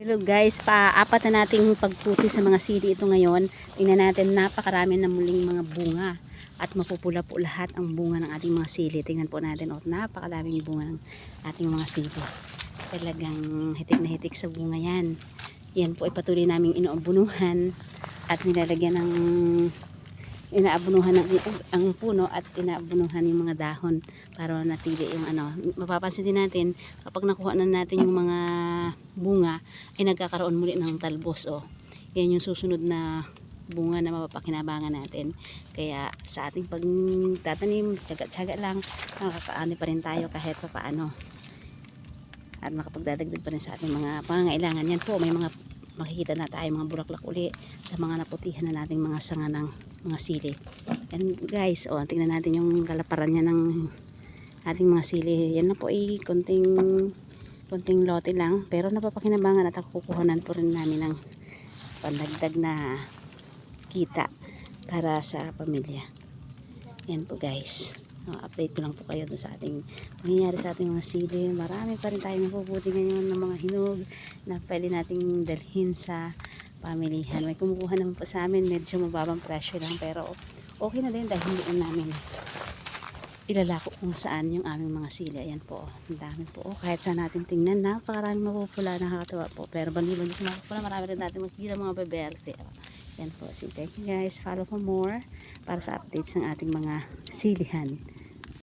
Hello guys, paapat na nating pagputi sa mga sili ito ngayon. Tingnan natin, napakarami na muling mga bunga. At mapupula po lahat ang bunga ng ating mga sili. Tingnan po natin, napakaraming bunga ng ating mga sili. Talagang hitik na hitik sa bunga yan. Yan po ay patuloy naming inaabunuhan at nilalagyan ng inaabunuhan ang puno at inaabunuhan yung mga dahon para natili yung mapapansin din natin kapag nakuha na natin yung mga bunga ay nagkakaroon muli ng talbos. Yan yung susunod na bunga na mapapakinabangan natin. Kaya sa ating pagtatanim, tsaga-tsaga lang, nakakaano pa rin tayo kahit pa paano at makapagdadagdag pa rin sa ating mga pangangailangan. Yan po, may mga makikita na tayo mga bulaklak uli sa mga naputihan na nating mga sanga ng mga sili. Yan guys, tingnan natin yung kalaparan niya ng ating mga sili. Yan na po ay konting lote lang, pero napapakinabangan at kukuhanan po rin namin ng pandagdag na kita para sa pamilya. Yan po guys, update ko lang po kayo sa ating nangyayari sa ating mga sili. Marami pa rin tayong mapuputi ngayon ng mga hinog na pwede nating dalhin sa pamilihan. May kumukuha naman po sa amin, medyo mababang presyo lang, pero okay na din dahil hindi namin ilalako kung saan yung aming mga sili. Ayan po, ang dami po. Kahit saan natin tingnan, napakaraming mapupula, nakakatawa po. Pero bandi-bandi sa mapupula, marami rin natin magkita mga beberte. Yan po, thank you guys, follow for more para sa updates ng ating mga silihan.